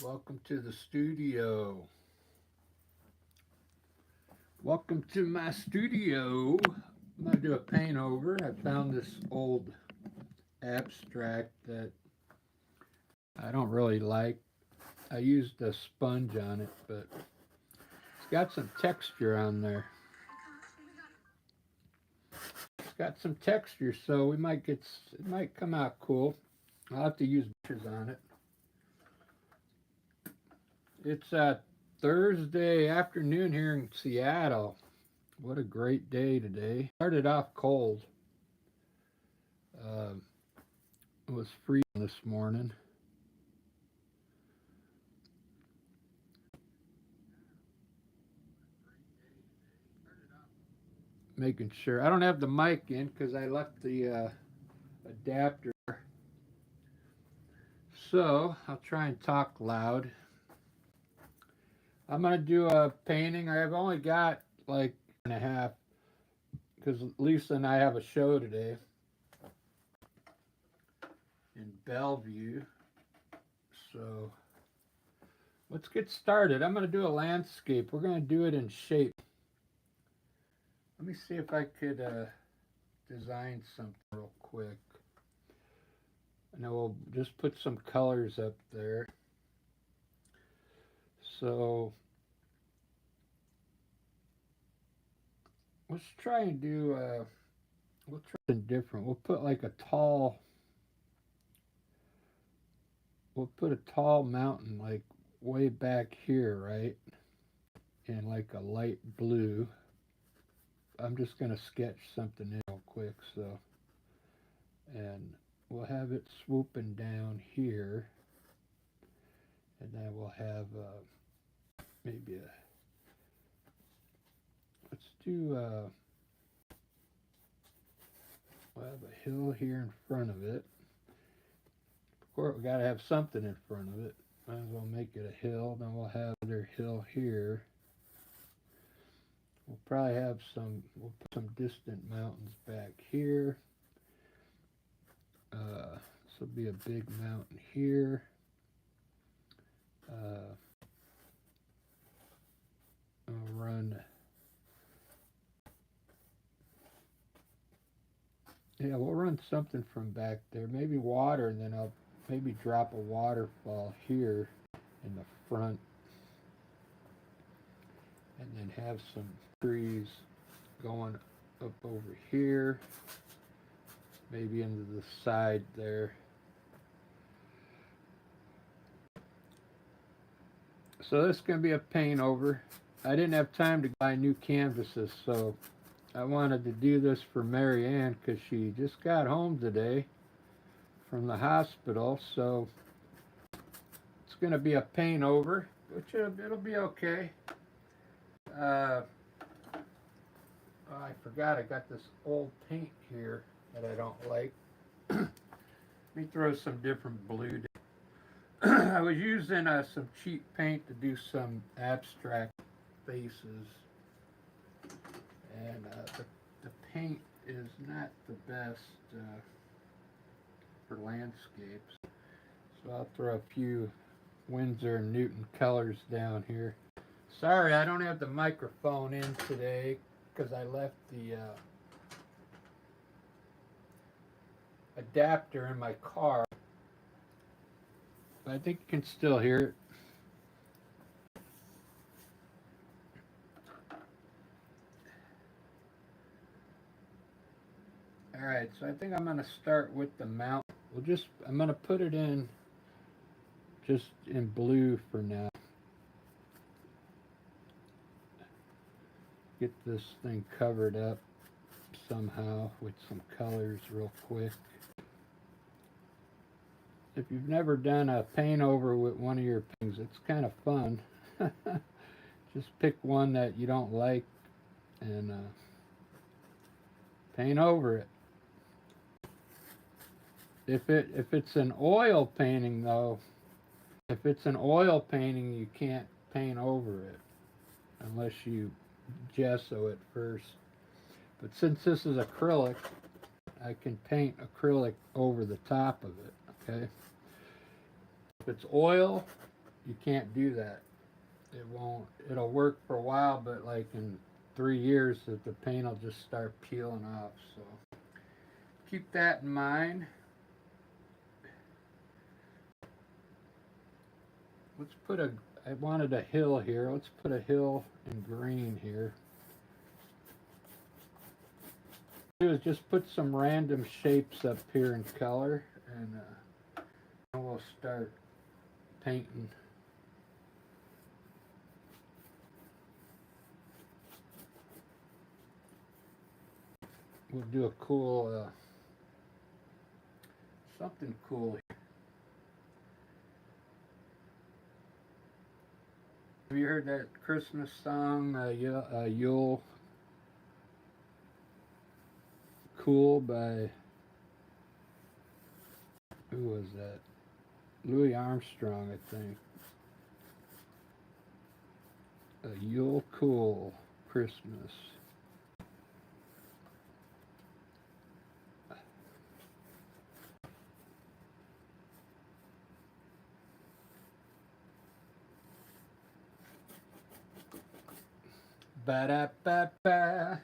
Welcome to the studio. Welcome to my studio. I'm going to do a paint over. I found this old abstract that I don't really like. I used a sponge on it, but it's got some texture on there. It's got some texture, so we might get it might come out cool. I'll have to use pictures on it. It's Thursday afternoon here in Seattle. What a great day today. Started off cold. Uh, it was freezing this morning. Making sure. I don't have the mic in because I left the adapter. So I'll try and talk loud. I'm going to do a painting. I've only got like an and a half because Lisa and I have a show today in Bellevue. So let's get started. I'm going to do a landscape. We're going to do it in shape. Let me see if I could design something real quick. And then we'll just put some colors up there. So let's try and do, we'll try something different. We'll put like a tall, we'll put a tall mountain like way back here, right? In like a light blue. I'm just going to sketch something in real quick, so, and we'll have it swooping down here, and then we'll have maybe a, let's do, we'll have a hill here in front of it. Of course, we got to have something in front of it. Might as well make it a hill. Then we'll have another hill here. We'll probably have we'll put some distant mountains back here. This will be a big mountain here. I'll run. Yeah, we'll run something from back there. Maybe water, and then I'll maybe drop a waterfall here in the front. And then have some trees going up over here, maybe into the side there. So this is going to be a paint over. I didn't have time to buy new canvases, so I wanted to do this for Mary Ann because she just got home today from the hospital. So it's going to be a paint over, which it'll be okay. Oh, I forgot I got this old paint here that I don't like. Let me throw some different blue down. I was using some cheap paint to do some abstract faces, and the paint is not the best for landscapes. So I'll throw a few Winsor and Newton colors down here. Sorry, I don't have the microphone in today because I left the adapter in my car. But I think you can still hear it. Alright, so I think I'm going to start with the mount. I'm going to put it in just in blue for now. Get this thing covered up somehow with some colors real quick. If you've never done a paint over with one of your paintings, it's kind of fun. Just pick one that you don't like and paint over it. If it's an oil painting though, if it's an oil painting, you can't paint over it unless you gesso it first. But since this is acrylic, I can paint acrylic over the top of it, okay? If it's oil, you can't do that. It won't. It'll work for a while, but like in 3 years, that the paint will just start peeling off. So keep that in mind. Let's put a. I wanted a hill here. Let's put a hill in green here. Do is just put some random shapes up here in color, and we'll start painting. We'll do a cool, something cool. Have you heard that Christmas song, You'll Cool by, who was that? Louis Armstrong, I think. You'll Cool Christmas. Ba-da-ba-ba.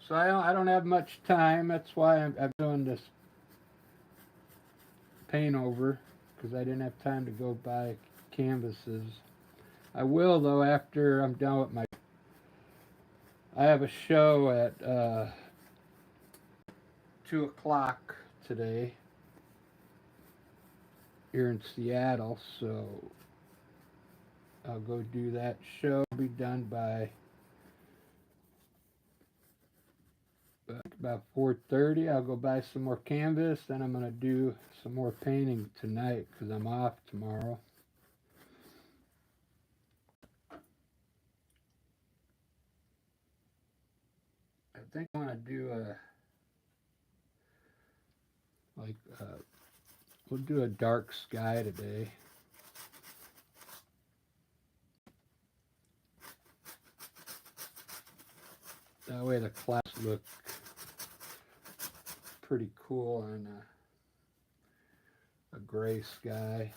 So I don't have much time. That's why I'm doing this paint over, because I didn't have time to go buy canvases. I will, though, after I'm done with my. I have a show at 2 o'clock today here in Seattle, so I'll go do that show. Be done by about 4:30. I'll go buy some more canvas, then I'm going to do some more painting tonight because I'm off tomorrow. I think I want to do we'll do a dark sky today. That way the clouds look pretty cool on a gray sky.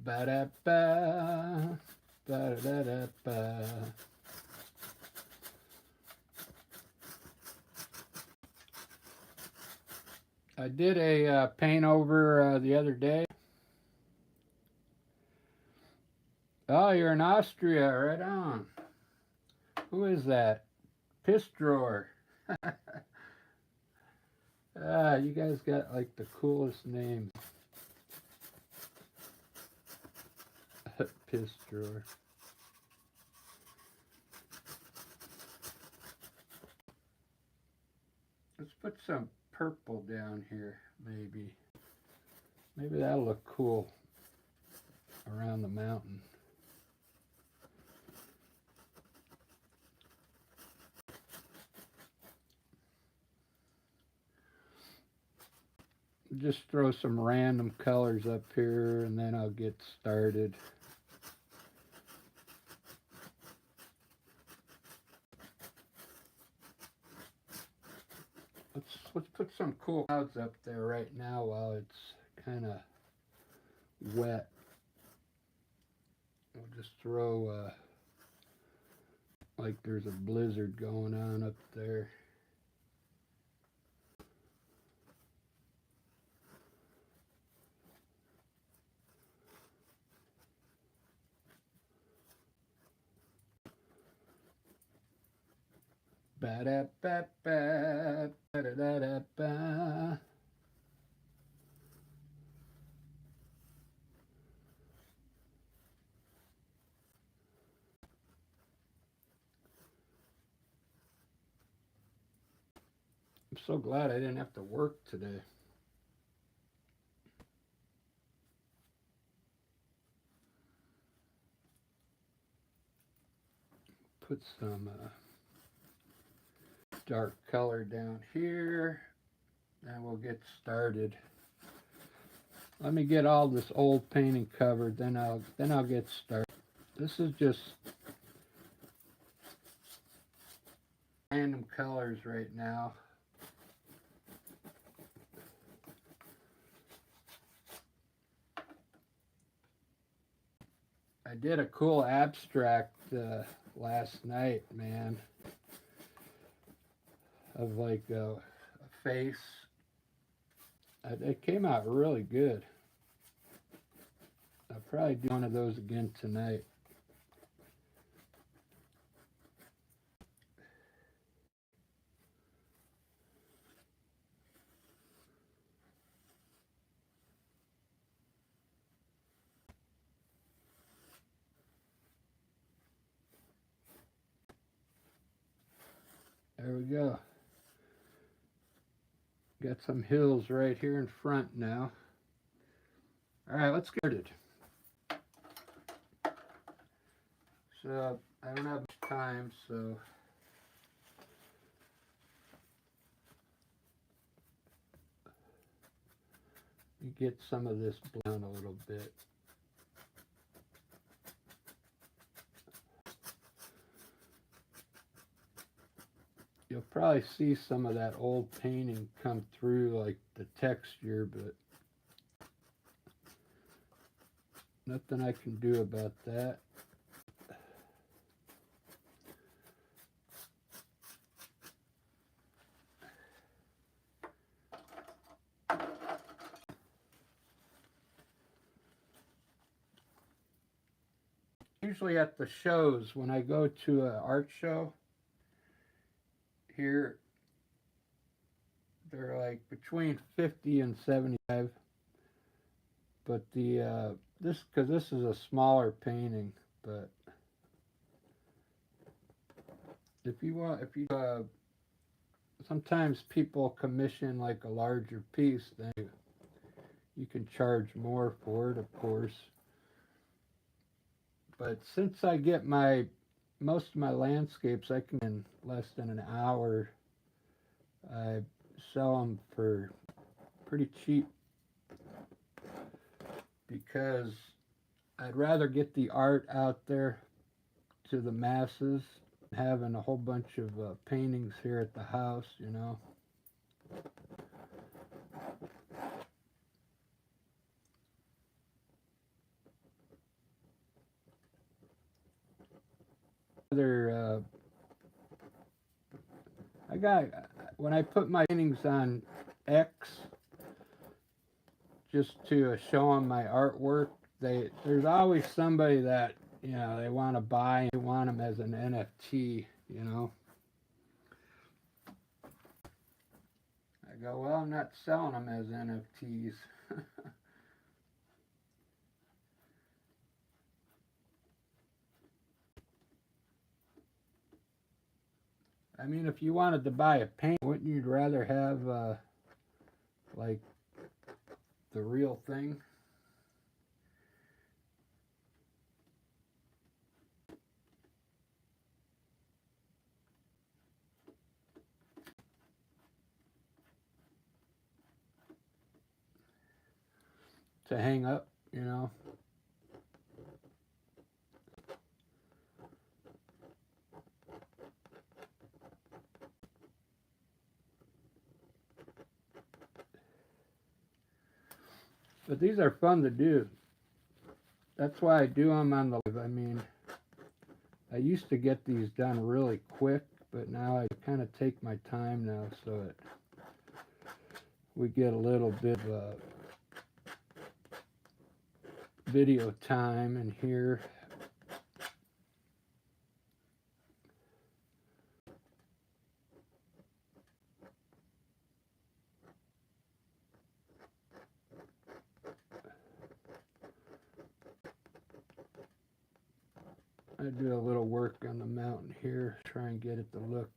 Ba-da-ba, ba-da-da-da-ba. I did a paint over the other day. Oh, you're in Austria, right on. Who is that? Piss Drawer. You guys got like the coolest names. Piss Drawer. Let's put some purple down here, maybe. Maybe that'll look cool around the mountain. Just throw some random colors up here and then I'll get started. Let's put some cool clouds up there right now while it's kind of wet. We'll just throw like there's a blizzard going on up there. Ba-da-ba-ba, ba-da-da-da-ba. I'm so glad I didn't have to work today. Put some dark color down here, and we'll get started. Let me get all this old painting covered, then I'll get started. This is just random colors right now. I did a cool abstract last night, man, of like a face. It came out really good. I'll probably do one of those again tonight. There we go. Got some hills right here in front now. All right, let's get started. So I don't have much time, so you get some of this down a little bit. You'll probably see some of that old painting come through, like the texture, but nothing I can do about that. Usually at the shows, when I go to an art show here, they're like between 50 and 75. But the because this is a smaller painting, but if you sometimes people commission like a larger piece, then you can charge more for it, of course. But since I get most of my landscapes, I can in less than an hour. I sell them for pretty cheap because I'd rather get the art out there to the masses than having a whole bunch of paintings here at the house, you know. I got, when I put my paintings on X just to show them my artwork, there's always somebody that, you know, they want to buy, they want them as an NFT, you know. I go, well, I'm not selling them as NFTs. I mean, if you wanted to buy a paint, wouldn't you rather have like the real thing? To hang up, you know. But these are fun to do. That's why I do them on the live. I mean, I used to get these done really quick, but now I kind of take my time now, so we get a little bit of video time in here. I do a little work on the mountain here, try and get it to look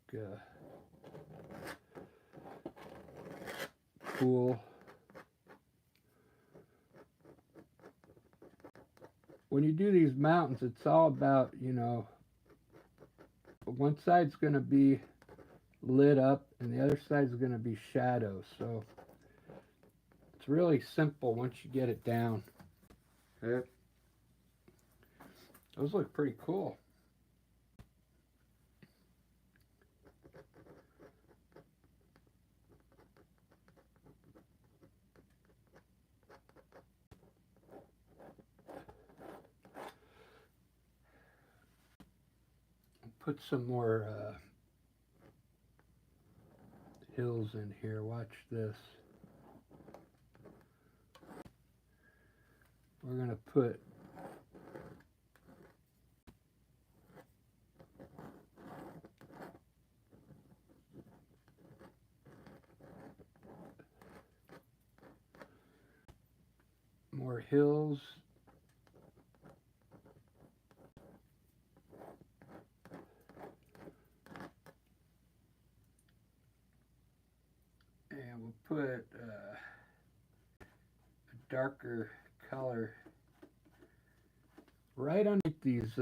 cool. When you do these mountains, it's all about, you know, one side's going to be lit up and the other side's going to be shadow. So it's really simple once you get it down. Okay. Those look pretty cool. put some more hills in here. Watch this. We're going to put more hills. And we'll put a darker color right underneath these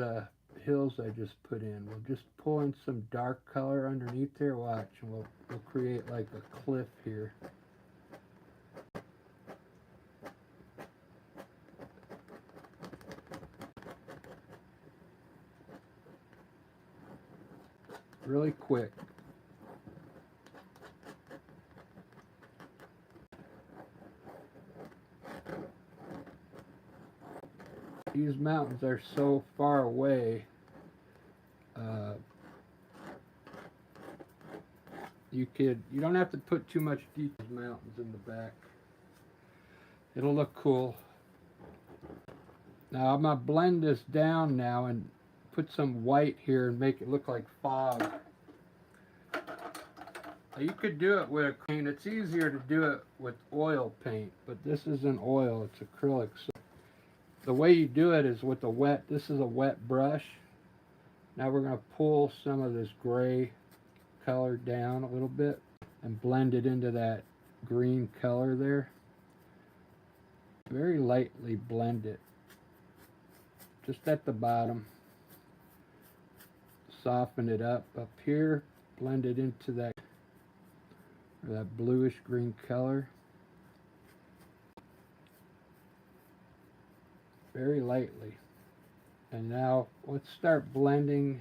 hills I just put in. We'll just pull in some dark color underneath there. Watch, and we'll create like a cliff here. Really quick. These mountains are so far away. You don't have to put too much detail mountains in the back. It'll look cool. Now I'm gonna blend this down now and put some white here and make it look like fog. You could do it with paint. It's easier to do it with oil paint, but this isn't oil, it's acrylic. So the way you do it is with this is a wet brush. Now we're going to pull some of this gray color down a little bit and blend it into that green color there. Very lightly blend it. Just at the bottom. Soften it up here. Blend it into that bluish green color. Very lightly. And now let's start blending.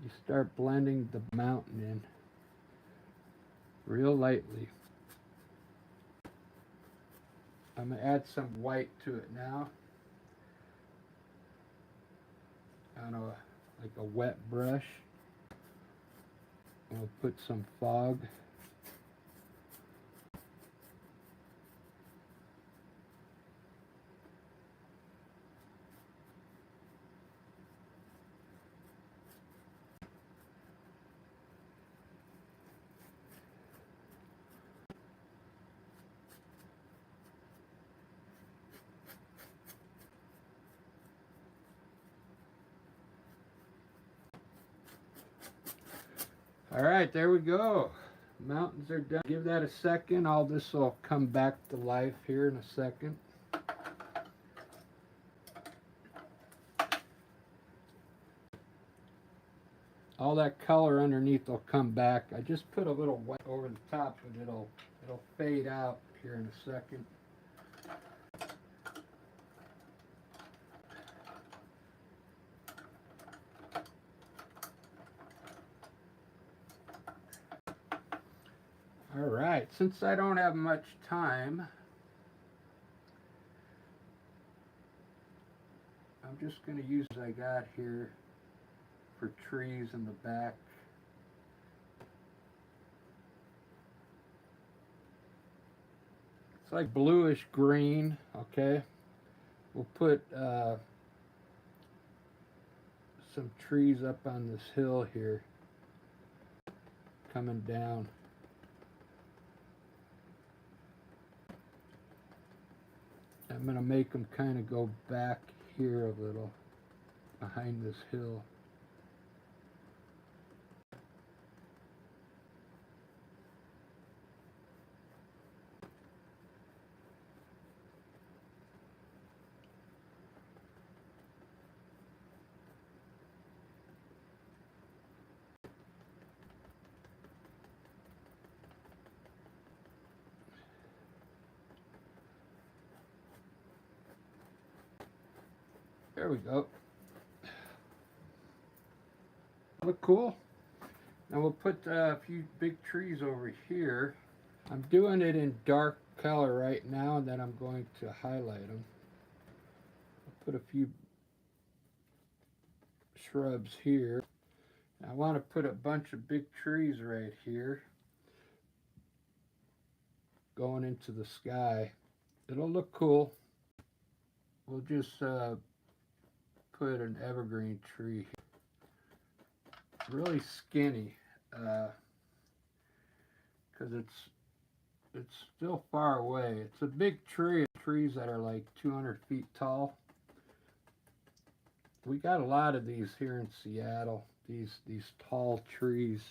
You start blending the mountain in real lightly. I'm going to add some white to it now. On like a wet brush. We'll put some fog. All right, there we go. Mountains are done. Give that a second. All this will come back to life here in a second. All that color underneath will come back. I just put a little white over the top, but it'll fade out here in a second. All right, since I don't have much time, I'm just going to use what I got here for trees in the back. It's like bluish green, okay? We'll put some trees up on this hill here, coming down. I'm going to make them kind of go back here a little, behind this hill. There we go. Look cool. Now we'll put a few big trees over here. I'm doing it in dark color right now, and then I'm going to highlight them. I'll put a few shrubs here. I want to put a bunch of big trees right here going into the sky. It'll look cool. We'll just put an evergreen tree, really skinny, because it's still far away. It's a big tree. Trees that are like 200 feet tall. We got a lot of these here in Seattle. These tall trees.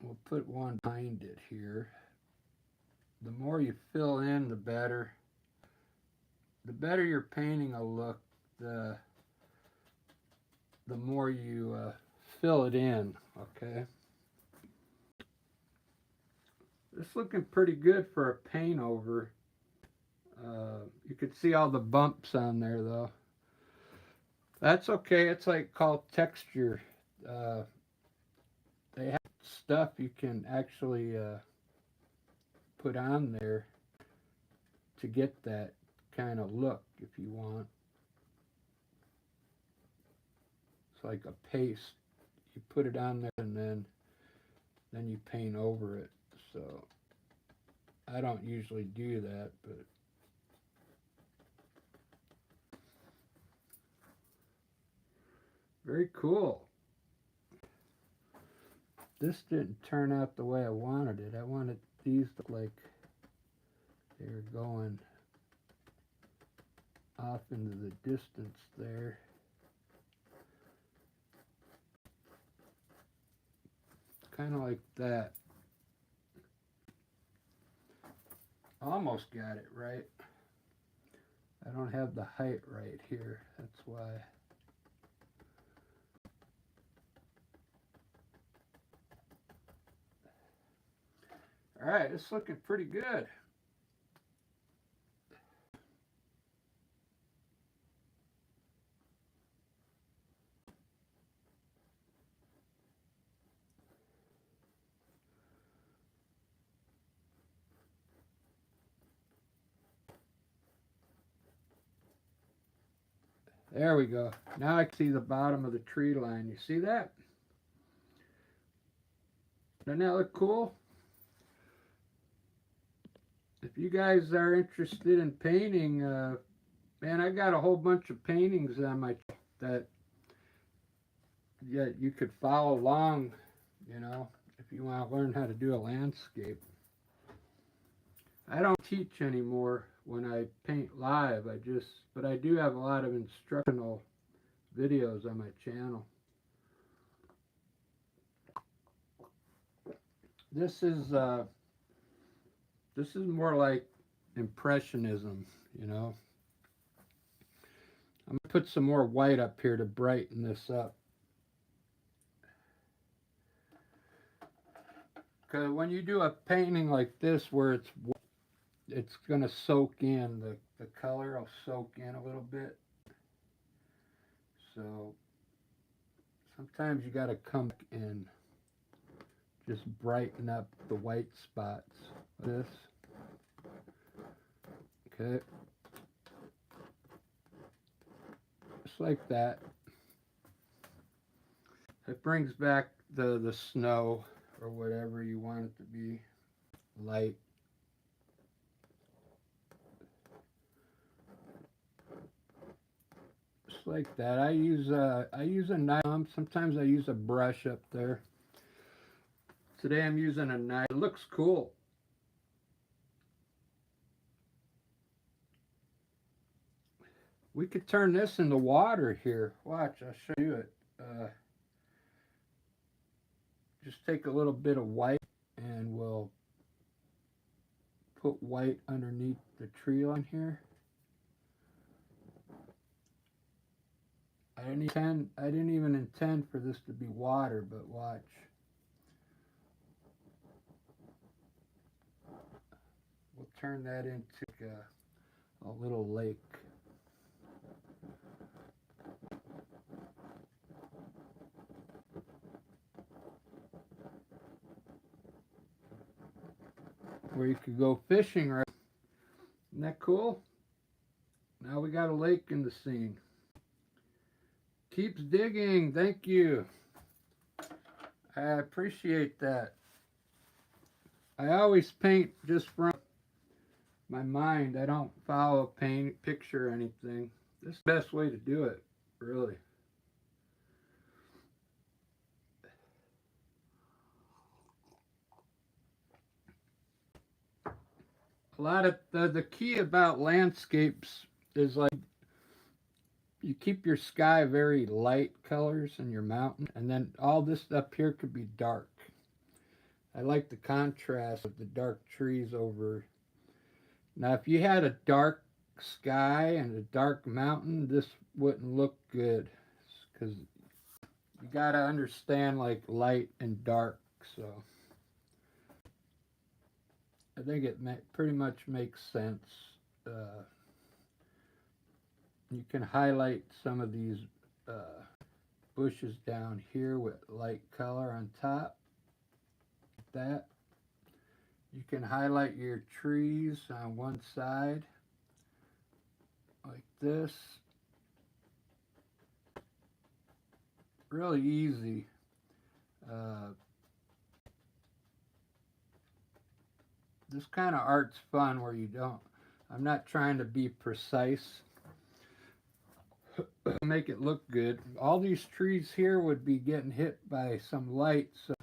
We'll put one behind it here. The more you fill in, the better. The better your painting will look, the more you fill it in, okay? It's looking pretty good for a paint over. You could see all the bumps on there though. That's okay, it's like called texture. They have stuff you can actually put on there to get that kind of look if you want. It's like a paste. You put it on there and then you paint over it. So I don't usually do that, but very cool. This didn't turn out the way I wanted it. I wanted these to look like they were going off into the distance there. Kind of like that. Almost got it right. I don't have the height right here. That's why. All right, it's looking pretty good. There we go. Now I can see the bottom of the tree line. You see that? Doesn't that look cool? If you guys are interested in painting, man, I got a whole bunch of paintings on my that you could follow along, you know, if you want to learn how to do a landscape. I don't teach anymore when I paint live. But I do have a lot of instructional videos on my channel. This is more like impressionism, you know. I'm gonna put some more white up here to brighten this up. Because when you do a painting like this where it's gonna soak in, the color will soak in a little bit. So sometimes you gotta come back and just brighten up the white spots. This. Okay. Just like that. It brings back the snow or whatever you want it to be. Light. Just like that. I use a knife. Sometimes I use a brush up there. Today I'm using a knife. It looks cool. We could turn this into water here. Watch, I'll show you it. Just take a little bit of white and we'll put white underneath the tree line here. I didn't even intend for this to be water, but watch. We'll turn that into a little lake. Where you could go fishing, right? Isn't that cool? Now we got a lake in the scene. Keeps digging. Thank you. I appreciate that. I always paint just from my mind. I don't follow a paint picture or anything. This is the best way to do it, really. A lot of the key about landscapes is like you keep your sky very light colors and your mountain, and then all this up here could be dark. I like the contrast of the dark trees over. Now, if you had a dark sky and a dark mountain, this wouldn't look good because you got to understand like light and dark. So I think it pretty much makes sense. Uh, you can highlight some of these uh, bushes down here with light color on top. Like that. You can highlight your trees on one side like this. Really easy. This kind of art's fun where you don't, I'm not trying to be precise. Make it look good. All these trees here would be getting hit by some light, so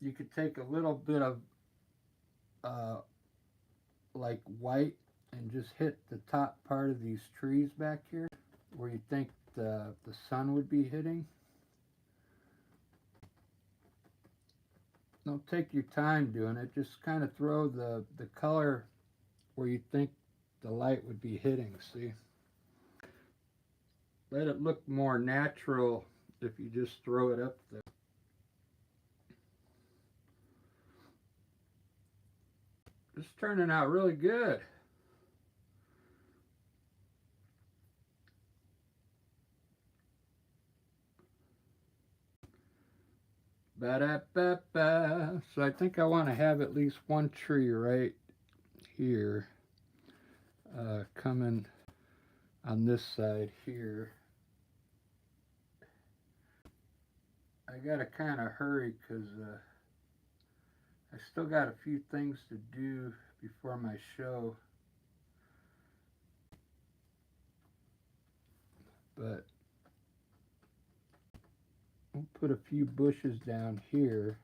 you could take a little bit of uh, like white and just hit the top part of these trees back here where you think the sun would be hitting. Don't take your time doing it. Just kind of throw the color where you think the light would be hitting, see? Let it look more natural if you just throw it up there. It's turning out really good. Ba-da-ba-ba. So I think I want to have at least one tree right here coming on this side here. I gotta kind of hurry because I still got a few things to do before my show. But I'll put a few bushes down here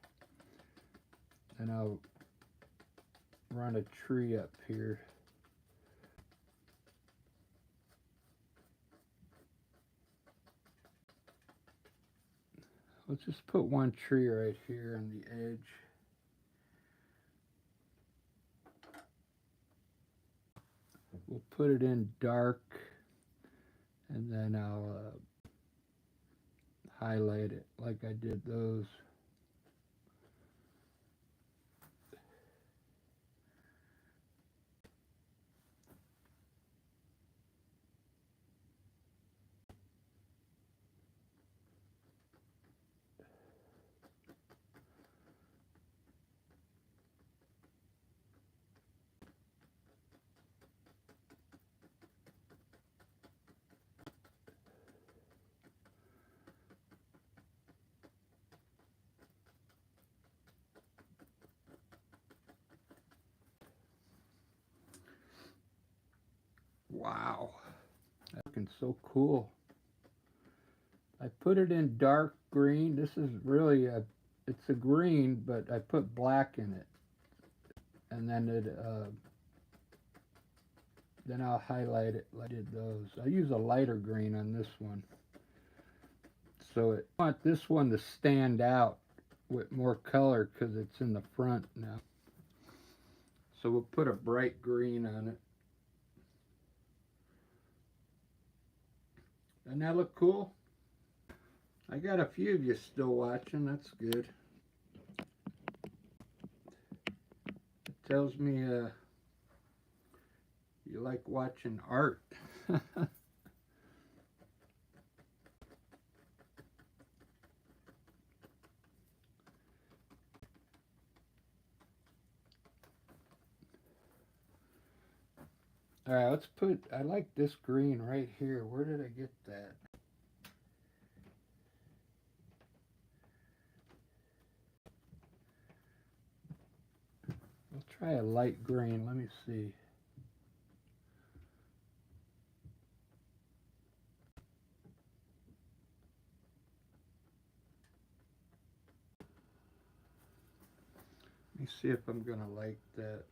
and I'll run a tree up here. Let's just put one tree right here on the edge. We'll put it in dark and then I'll highlight it like I did those. Wow, that's looking so cool. I put it in dark green. This is really it's a green, but I put black in it. And then I'll highlight it like I did those. I use a lighter green on this one. So I want this one to stand out with more color because it's in the front now. So we'll put a bright green on it. Doesn't that look cool? I got a few of you still watching. That's good. It tells me you like watching art. All right, let's put, I like this green right here. Where did I get that? try a light green. Let me see. Let me see if I'm going to like that.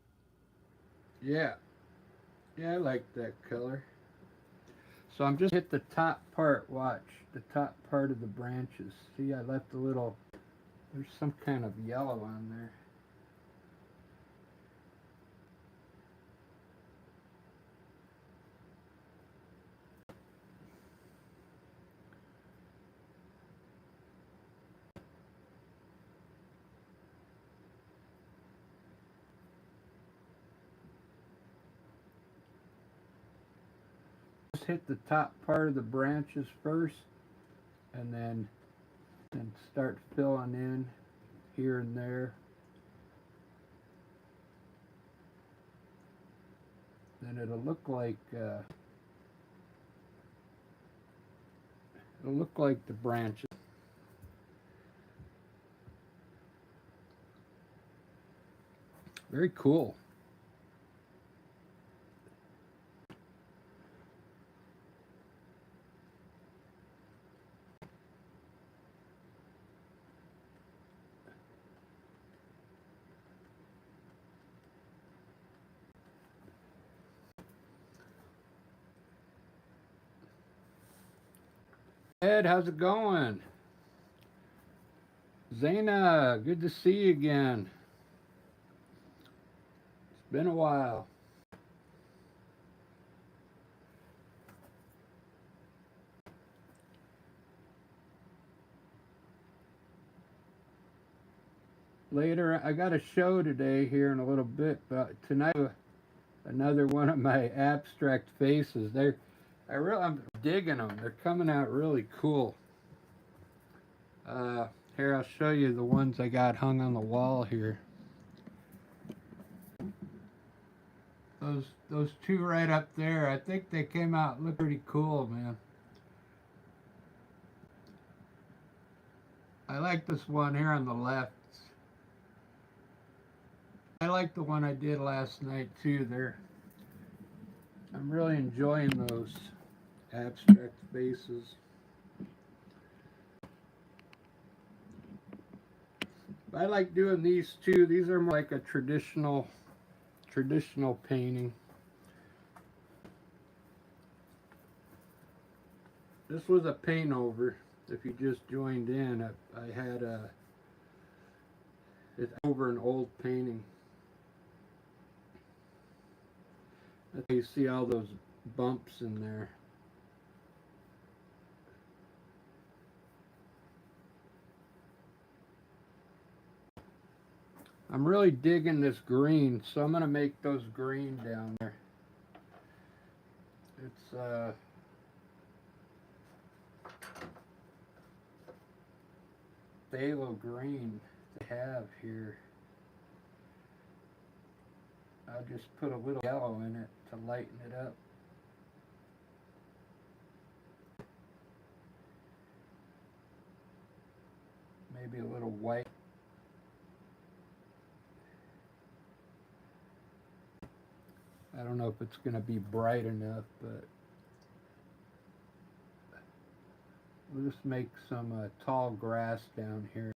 Yeah. Yeah, I like that color. So I'm just hit the top part. Watch. The top part of the branches. See, I left a little... There's some kind of yellow on there. Just hit the top part of the branches first, and then start filling in here and there. Then it'll look like the branches. Very cool. Ed, how's it going? Zaina, good to see you again. It's been a while. Later, I got a show today here in a little bit, but tonight another one of my abstract faces. I'm digging them. They're coming out really cool. Here, I'll show you the ones I got hung on the wall here. Those two right up there, I think they came out look pretty cool, man. I like this one here on the left. I like the one I did last night too. I'm really enjoying those abstract faces. I like doing these too. These are more like a traditional painting. This was a paint over. If you just joined in, I had it's over an old painting. You see all those bumps in there. I'm really digging this green, so I'm gonna make those green down there. It's phthalo green they have here. I'll just put a little yellow in it to lighten it up. Maybe a little white. I don't know if it's going to be bright enough, but we'll just make some tall grass down here.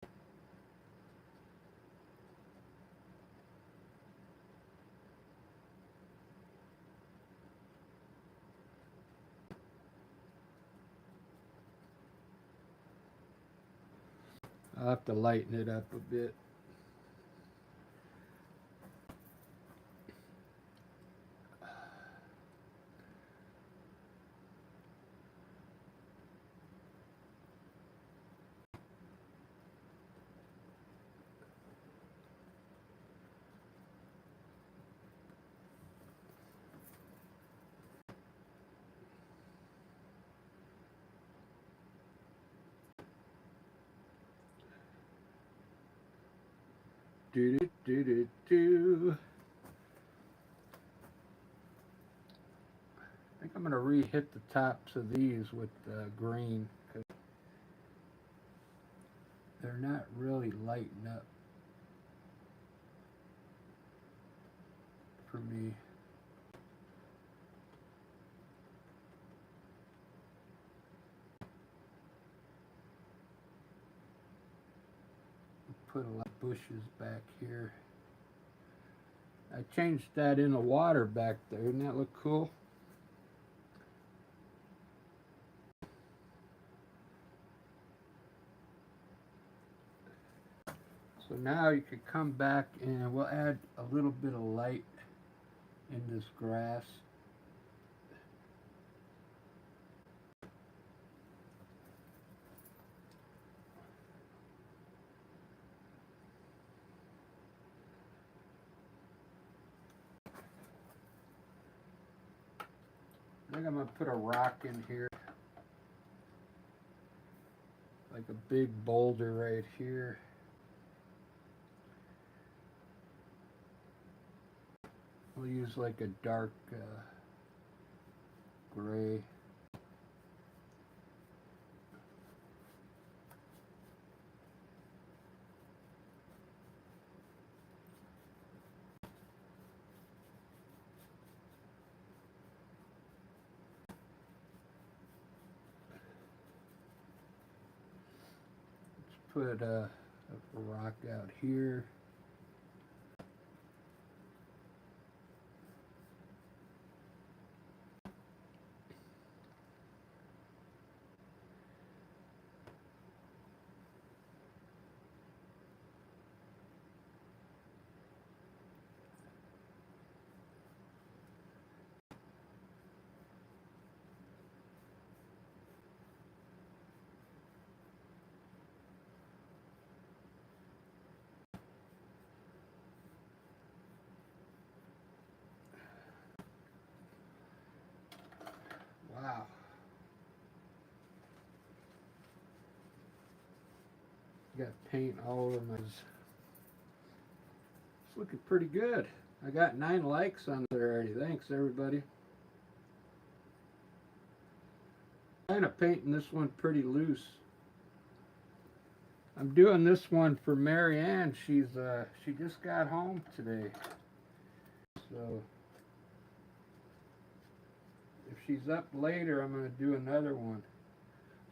I'll have to lighten it up a bit. Do do do do do. I think I'm going to re-hit the tops of these with green, because they're not really lighting up. for me. Put a lot of bushes back here. I changed that in the water back there. Doesn't that look cool? So now you could come back and we'll add a little bit of light in this grass. I think I'm going to put a rock in here. Like a big boulder right here. We'll use like a dark gray. Let's put a rock out here. Wow. Got paint all over my... It's looking pretty good. I got 9 likes on there already. Thanks, everybody. I'm kind of painting this one pretty loose. I'm doing this one for Mary Ann. She just got home today. So if she's up later, I'm going to do another one.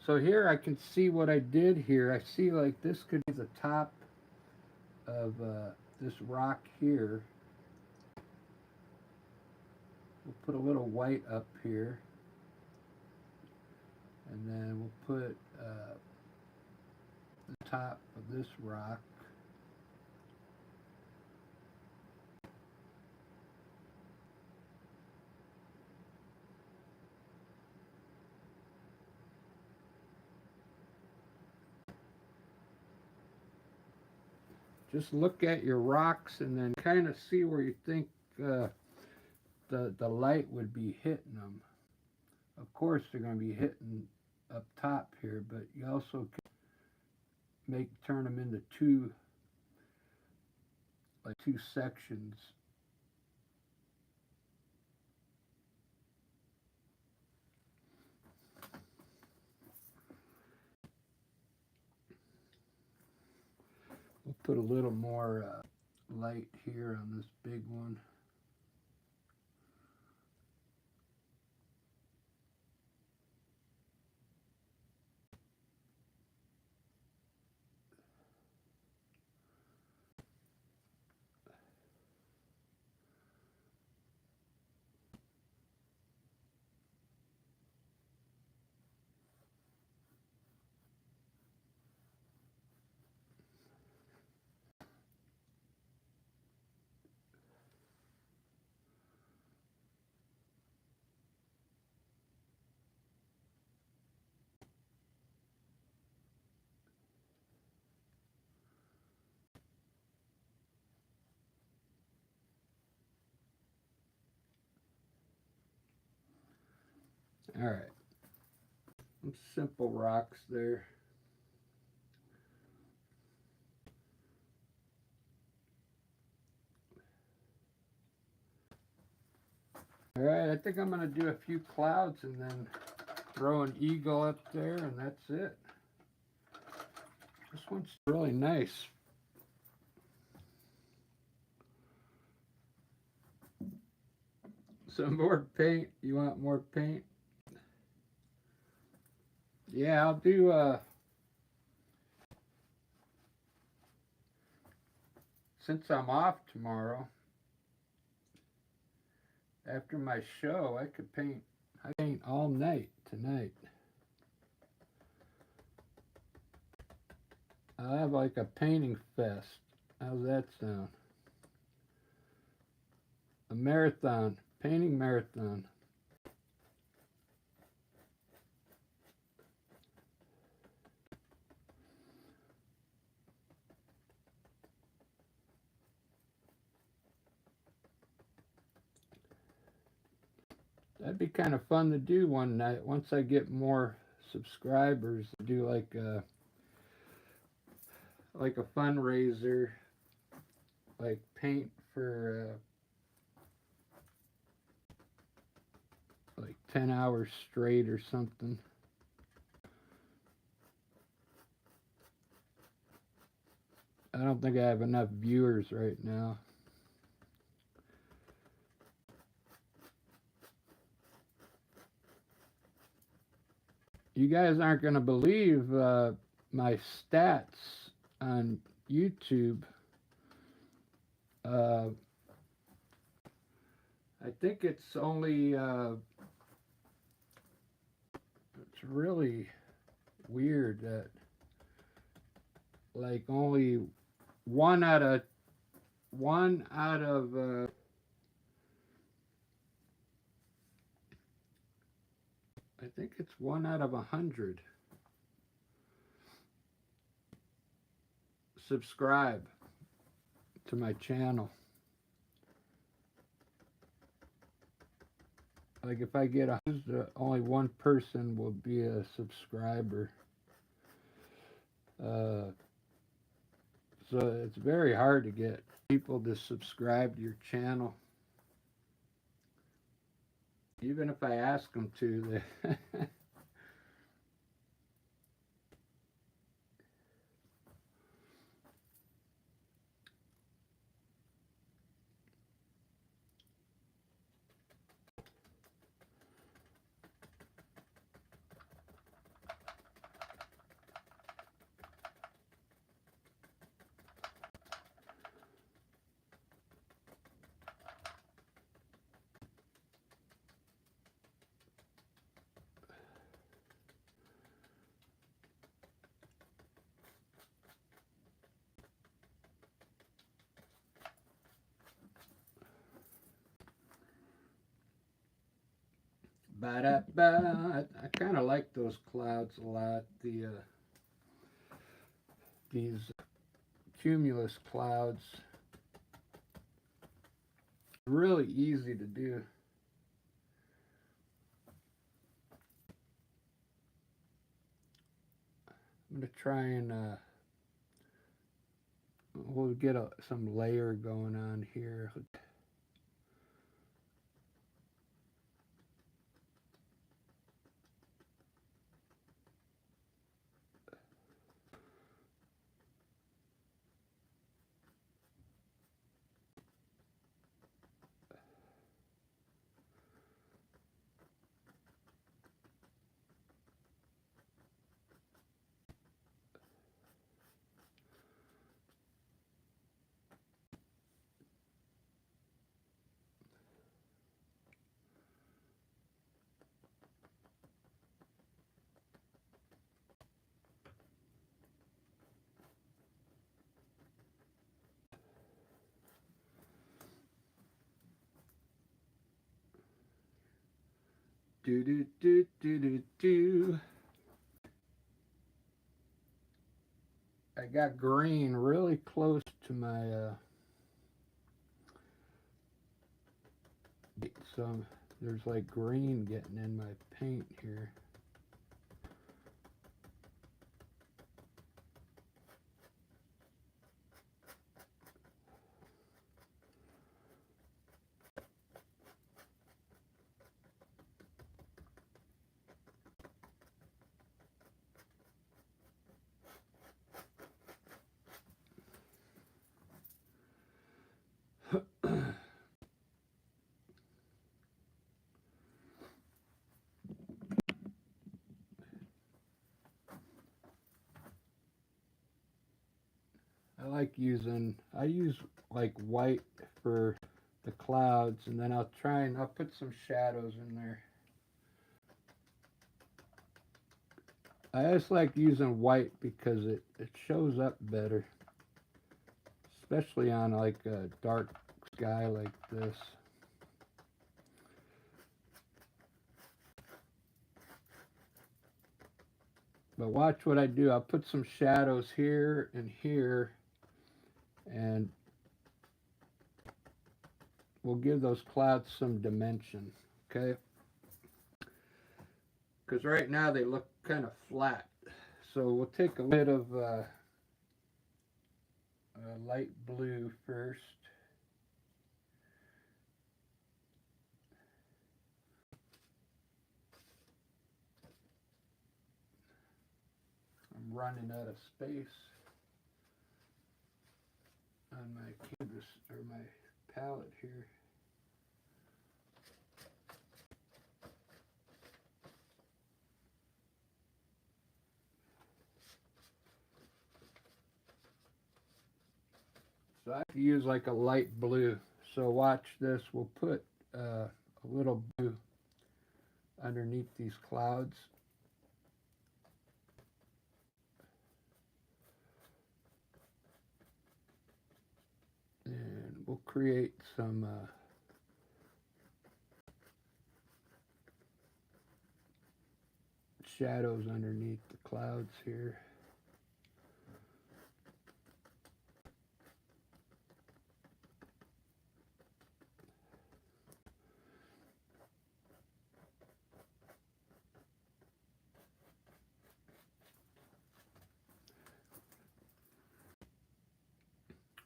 So here I can see what I did here. I see like this could be the top of this rock here. We'll put a little white up here. And then we'll put the top of this rock. Just look at your rocks and then kind of see where you think the light would be hitting them. Of course, they're going to be hitting up top here, but you also can turn them into two sections. We'll put a little more light here on this big one. All right, some simple rocks there. All right, I think I'm going to do a few clouds and then throw an eagle up there, and that's it. This one's really nice. Some more paint. You want more paint? Yeah, I'll do since I'm off tomorrow, after my show, I could paint. I paint all night tonight. I'll have like a painting fest. How's that sound? A marathon, painting marathon. That'd be kind of fun to do one night once I get more subscribers. Do like a fundraiser, like paint for like 10 hours straight or something. I don't think I have enough viewers right now. You guys aren't going to believe my stats on YouTube. I think it's only, it's really weird that like only one out of I think it's 1 out of 100 subscribe to my channel. Like if I get only one person will be a subscriber. So it's very hard to get people to subscribe to your channel. Even if I ask them to, they Ba-da-ba. I kind of like those clouds a lot. These cumulus clouds. Really easy to do. I'm gonna try and we'll get some layer going on here. Do do do do do do. I got green really close to my so there's like green getting in my paint here. I use like white for the clouds, and then I'll put some shadows in there. I just like using white because it shows up better, especially on like a dark sky like this. But watch what I do. I'll put some shadows here and here, and we'll give those clouds some dimension, okay? Because right now they look kind of flat. So we'll take a bit of light blue first. I'm running out of space on my canvas or my palette here. So I have to use like a light blue. So watch this. We'll put a little blue underneath these clouds. And we'll create some shadows underneath the clouds here.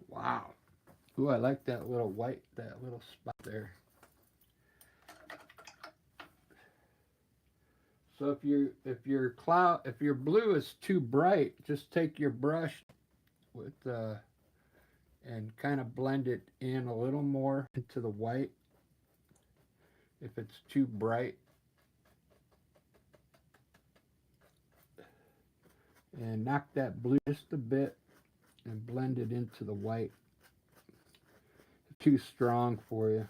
Wow. Ooh, I like that little spot there. So if your blue is too bright, just take your brush with and kind of blend it in a little more into the white. If it's too bright, and knock that blue just a bit and blend it into the white. Too strong for you.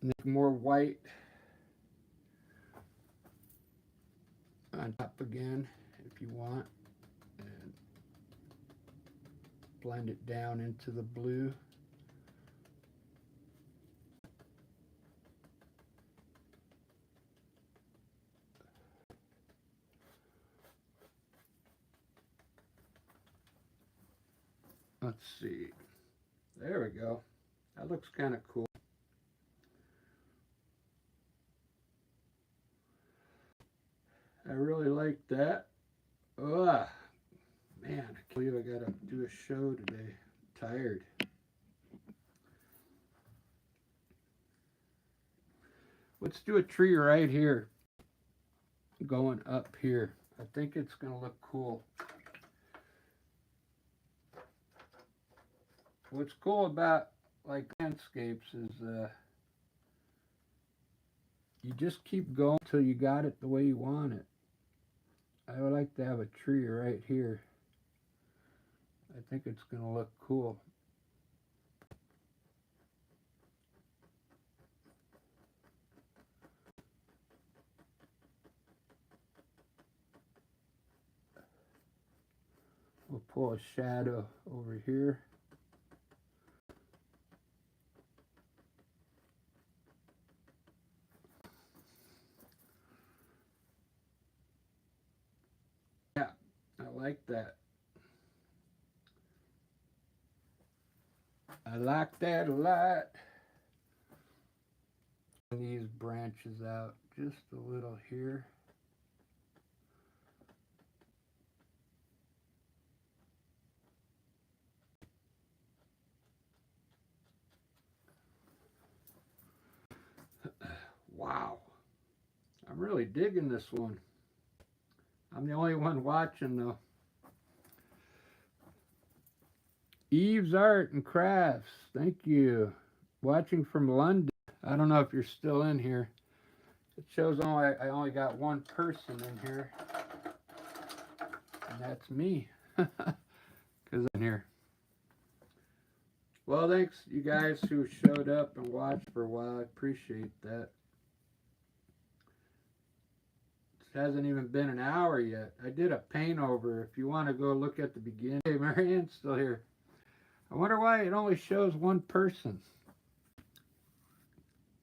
Make more white on top again if you want, and blend it down into the blue. Let's see. There we go. That looks kind of cool. I really like that. Ugh. Man, I can't believe I gotta do a show today. I'm tired. Let's do a tree right here. Going up here. I think it's gonna look cool. What's cool about like landscapes is you just keep going until you got it the way you want it. I would like to have a tree right here. I think it's going to look cool. We'll pull a shadow over here. Yeah, I like that. I like that a lot. These branches out just a little here. Wow. I'm really digging this one. I'm the only one watching though. Eve's Art and Crafts, thank you. Watching from London. I don't know if you're still in here. It shows I only got one person in here, and that's me. Because in here. Well, thanks you guys who showed up and watched for a while. I appreciate that. It hasn't even been an hour yet. I did a paint over. If you want to go look at the beginning. Hey, Marianne's still here. I wonder why it only shows one person.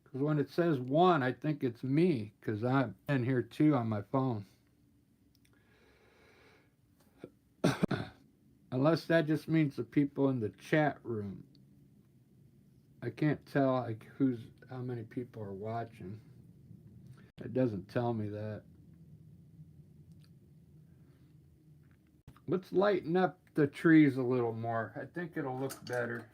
Because when it says one, I think it's me. Because I'm in here too on my phone. Unless that just means the people in the chat room. I can't tell like how many people are watching. It doesn't tell me that. Let's lighten up the trees a little more. I think it'll look better.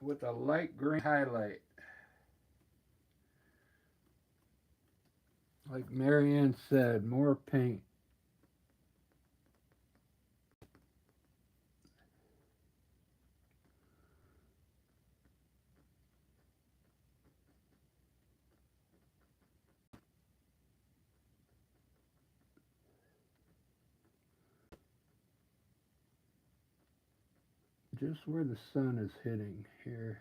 With a light green highlight. Like Marianne said, more paint. Just where the sun is hitting here.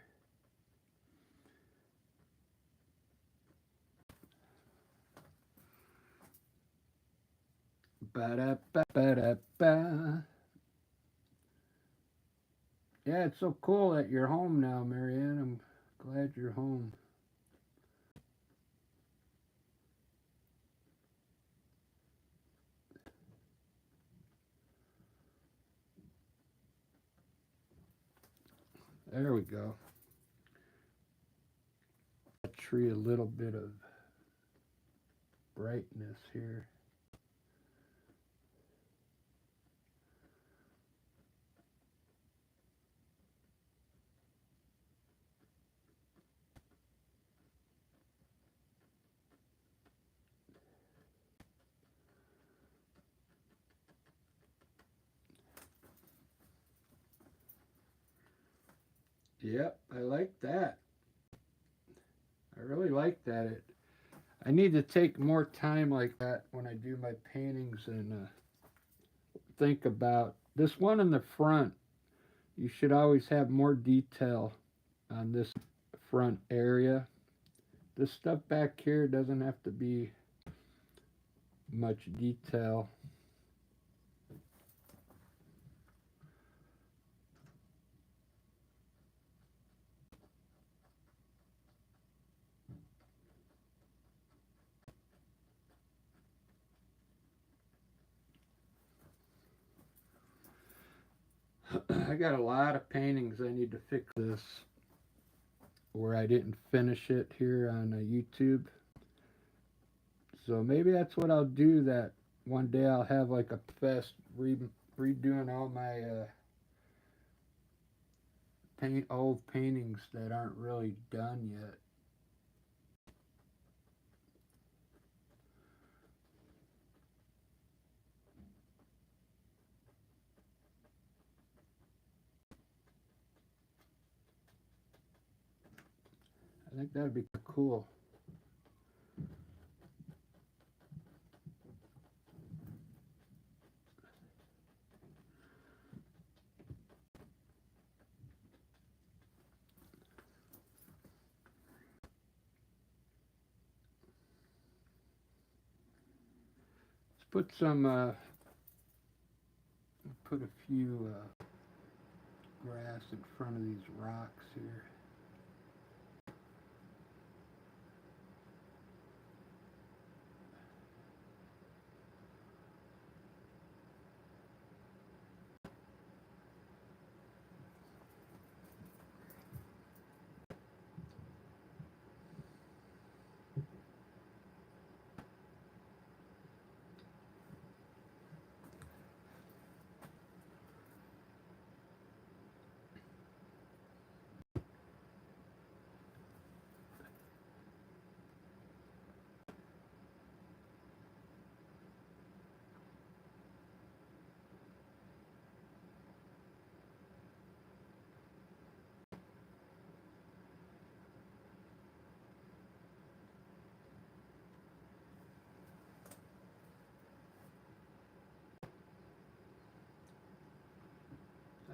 Ba-da-ba-ba-da-ba. Yeah, it's so cool that you're home now, Marianne. I'm glad you're home. There we go. That tree a little bit of brightness here. Yep, I like that. I really like that. I need to take more time like that when I do my paintings and think about this one in the front. You should always have more detail on this front area. This stuff back here doesn't have to be much detail. I got a lot of paintings I need to fix this where I didn't finish it here on YouTube. So maybe that's what I'll do, that one day I'll have like a fest redoing all my old paintings that aren't really done yet. I think that'd be cool. Let's put some, put a few grass in front of these rocks here.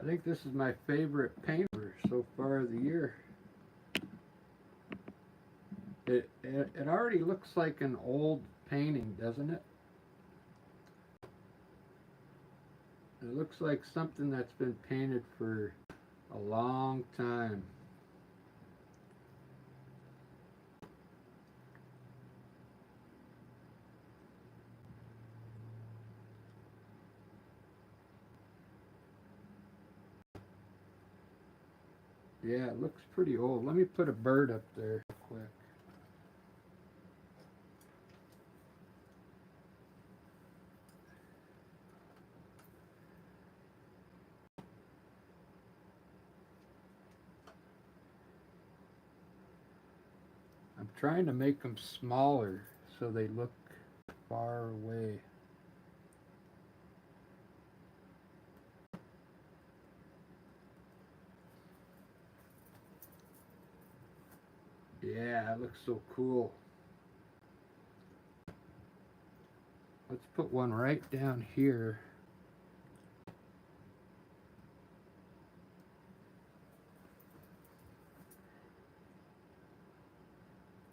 I think this is my favorite painter so far of the year. It already looks like an old painting, doesn't it? It looks like something that's been painted for a long time. Yeah, it looks pretty old. Let me put a bird up there real quick. I'm trying to make them smaller so they look far away. Yeah, it looks so cool. Let's put one right down here.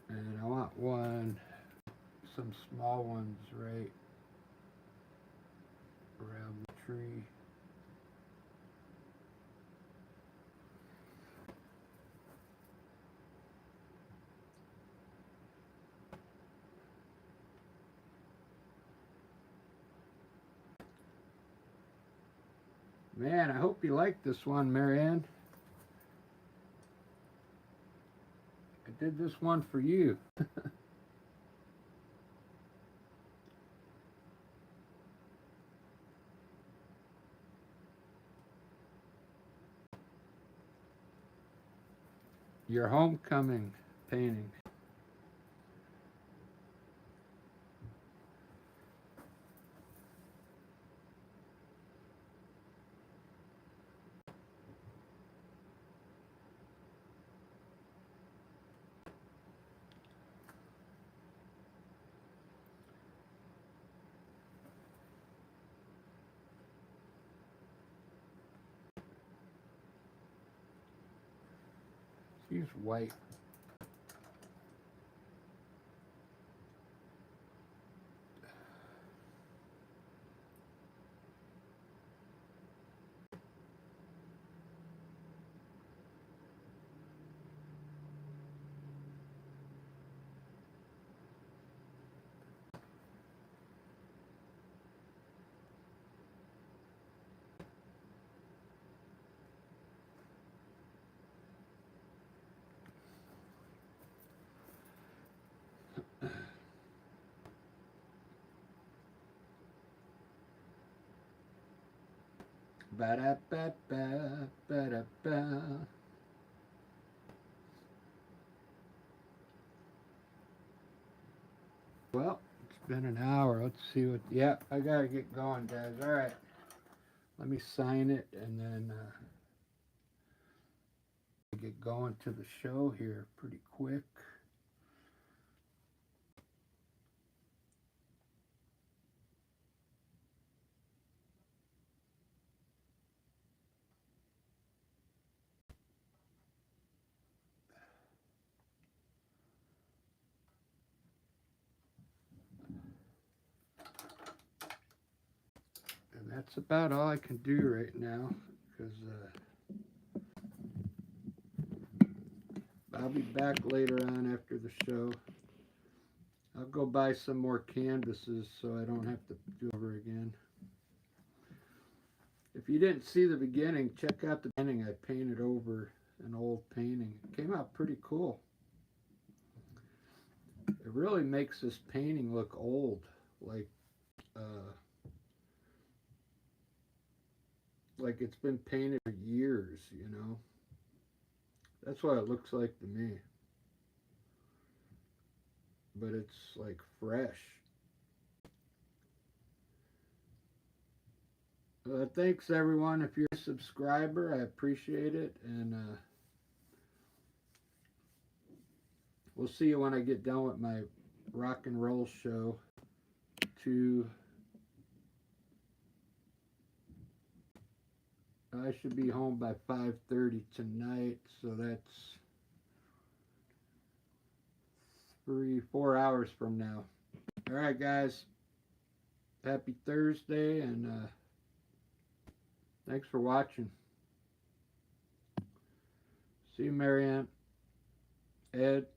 And I want some small ones right around the tree. Man, I hope you like this one, Marianne. I did this one for you. Your homecoming painting. Use white. Ba-da-ba-ba, ba-da-ba. Well, it's been an hour. Let's see what. Yeah, I gotta get going, guys. All right. Let me sign it and then get going to the show here pretty quick. And that's about all I can do right now because I'll be back later on after the show. I'll go buy some more canvases so I don't have to do it over again. If you didn't see the beginning, check out the beginning. I painted over an old painting. It came out pretty cool. It really makes this painting look old, like it's been painted for years, you know. That's what it looks like to me. But it's like fresh. Thanks everyone. If you're a subscriber, I appreciate it, and we'll see you when I get done with my rock and roll show. To I should be home by 5:30 tonight, so that's 4 hours from now. All right, guys. Happy Thursday, and thanks for watching. See you, Marianne, Ed.